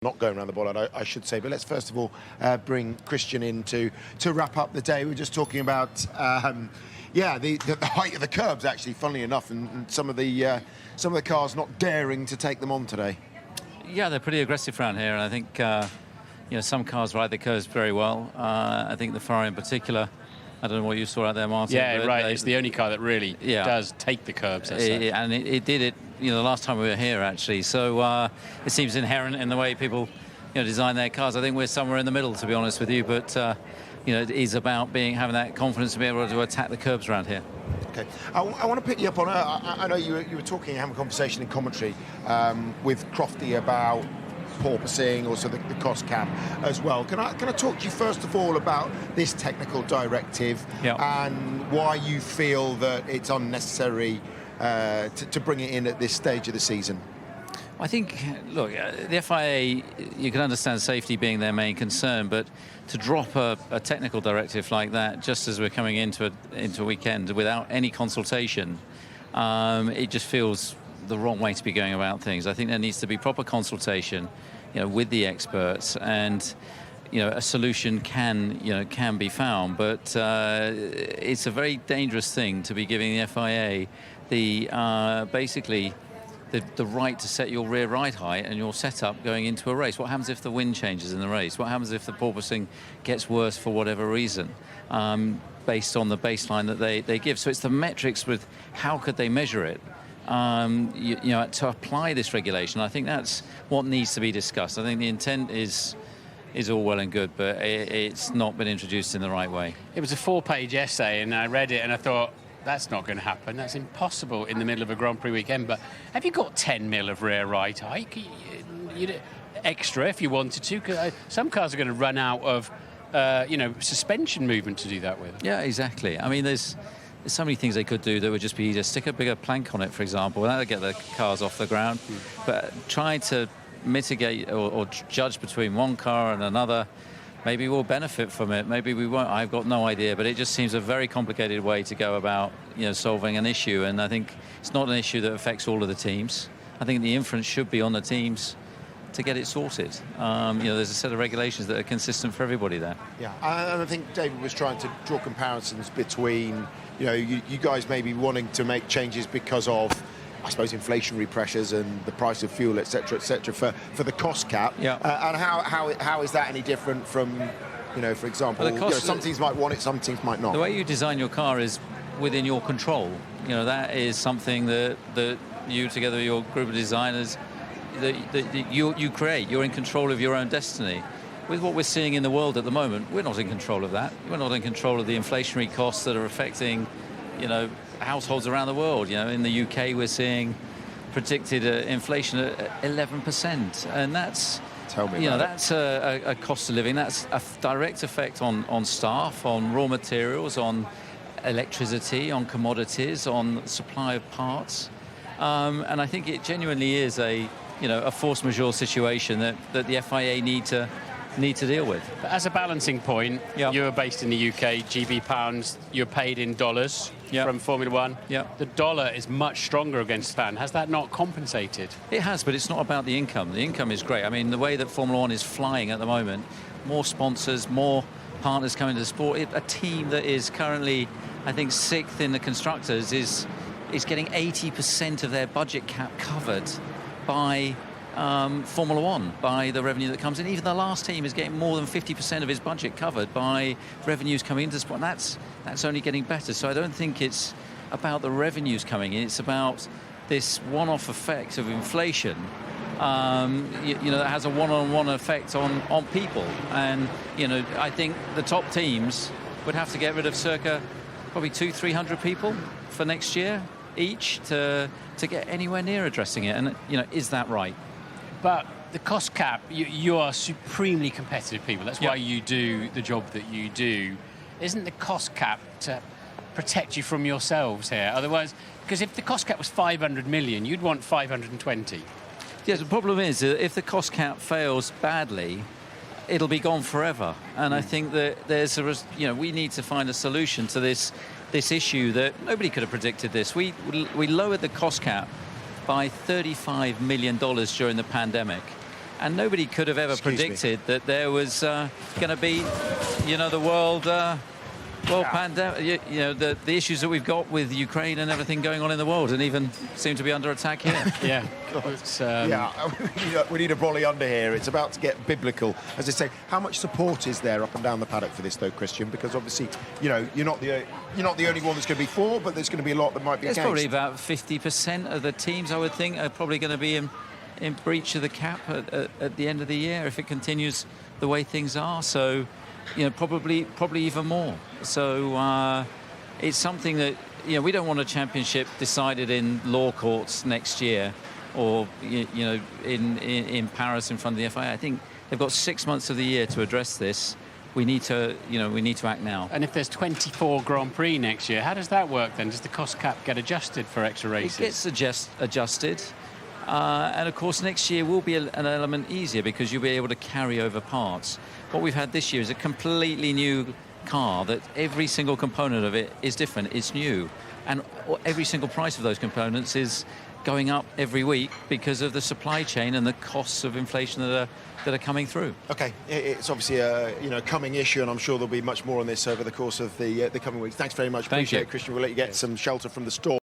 Not going around the ball, I should say, but let's first of all bring Christian in to wrap up the day. We were just talking about, the height of the curbs, actually, funnily enough, and some of the cars not daring to take them on today. Yeah, they're pretty aggressive around here, and I think some cars ride the curves very well. I think the Ferrari in particular. I don't know what you saw out there, Martin. Yeah, right. It's the only car that really does take the curbs. And it did it, the last time we were here, actually. So it seems inherent in the way people, design their cars. I think we're somewhere in the middle, to be honest with you. But, it is about having that confidence to be able to attack the curbs around here. Okay. I want to pick you up on, I know you were talking, having a conversation in commentary with Crofty about porpoising, also the cost cap as well. Can I talk to you first of all about this technical directive and why you feel that it's unnecessary to bring it in at this stage of the season? I think, look, the FIA, you can understand safety being their main concern, but to drop a technical directive like that just as we're coming into a weekend without any consultation, it just feels the wrong way to be going about things. I think there needs to be proper consultation, with the experts, and a solution can be found. But it's a very dangerous thing to be giving the FIA basically the right to set your rear ride height and your setup going into a race. What happens if the wind changes in the race? What happens if the porpoising gets worse for whatever reason? Based on the baseline that they give. So it's the metrics with how could they measure it. To apply this regulation, I think that's what needs to be discussed. I think the intent is all well and good, but it's not been introduced in the right way. It was a 4-page essay, and I read it and I thought, that's not going to happen. That's impossible in the middle of a Grand Prix weekend. But have you got 10 mil of rear ride height? Extra if you wanted to. Some cars are going to run out of suspension movement to do that with. Yeah, exactly. I mean, there's so many things they could do that would just be either stick a bigger plank on it, for example, and that would get the cars off the ground. But trying to mitigate or judge between one car and another, maybe we'll benefit from it, maybe we won't. I've got no idea, but it just seems a very complicated way to go about solving an issue, and I think it's not an issue that affects all of the teams. I think the inference should be on the teams to get it sorted. There's a set of regulations that are consistent for everybody there. Yeah, and I think David was trying to draw comparisons between, you guys maybe wanting to make changes because of, I suppose, inflationary pressures and the price of fuel, etc., for the cost cap. Yeah. And how is that any different from, for example, some teams might want it, some teams might not. The way you design your car is within your control. That is something that you, together with your group of designers, that you create. You're in control of your own destiny. With what we're seeing in the world at the moment, we're not in control of that. We're not in control of the inflationary costs that are affecting, households around the world. In the UK, we're seeing predicted inflation at 11%, and that's that's a cost of living. That's a direct effect on staff, on raw materials, on electricity, on commodities, on supply of parts, and I think it genuinely is a force majeure situation that the FIA need to deal with. But as a balancing point, you're based in the UK, GB pounds, you're paid in dollars from Formula One. The dollar is much stronger against fan. Has that not compensated? It has, but it's not about the income. The income is great. I mean, the way that Formula One is flying at the moment, more sponsors, more partners coming to the sport. A team that is currently, I think, 6th in the constructors is getting 80% of their budget cap covered by Formula One, by the revenue that comes in. Even the last team is getting more than 50% of his budget covered by revenues coming into the sport. And that's only getting better. So I don't think it's about the revenues coming in. It's about this one-off effect of inflation, that has a one-on-one effect on people. And, I think the top teams would have to get rid of circa probably 200-300 people for next year each to get anywhere near addressing it. And, is that right? But the cost cap, you are supremely competitive people. That's why you do the job that you do. Isn't the cost cap to protect you from yourselves here? Otherwise, because if the cost cap was 500 million, you'd want 520. Yes, the problem is that if the cost cap fails badly, it'll be gone forever. And I think that there's we need to find a solution to this issue that nobody could have predicted this. We lowered the cost cap by $35 million during the pandemic. And nobody could have ever predicted that there was going to be, the world pandemic, the issues that we've got with Ukraine and everything going on in the world, and even seem to be under attack here. Yeah. We need a brolly under here. It's about to get biblical. As I say, how much support is there up and down the paddock for this, though, Christian? Because obviously, you're not the only one that's going to be for, but there's going to be a lot that might be There's against. probably about 50% of the teams, I would think, are probably going to be in breach of the cap at the end of the year if it continues the way things are. So, probably even more. So it's something that we don't want a championship decided in law courts next year, or in Paris in front of the FIA. I think they've got 6 months of the year to address this. We need to act now. And if there's 24 Grand Prix next year, how does that work then? Does the cost cap get adjusted for extra races? It gets adjusted. And of course next year will be an element easier because you'll be able to carry over parts. What we've had this year is a completely new car that every single component of it is different. It's new, and every single price of those components is going up every week because of the supply chain and the costs of inflation that are coming through. Okay, it's obviously a coming issue, and I'm sure there'll be much more on this over the course of the coming weeks. Thanks very much. Appreciate it, Christian. We'll let you get some shelter from the storm.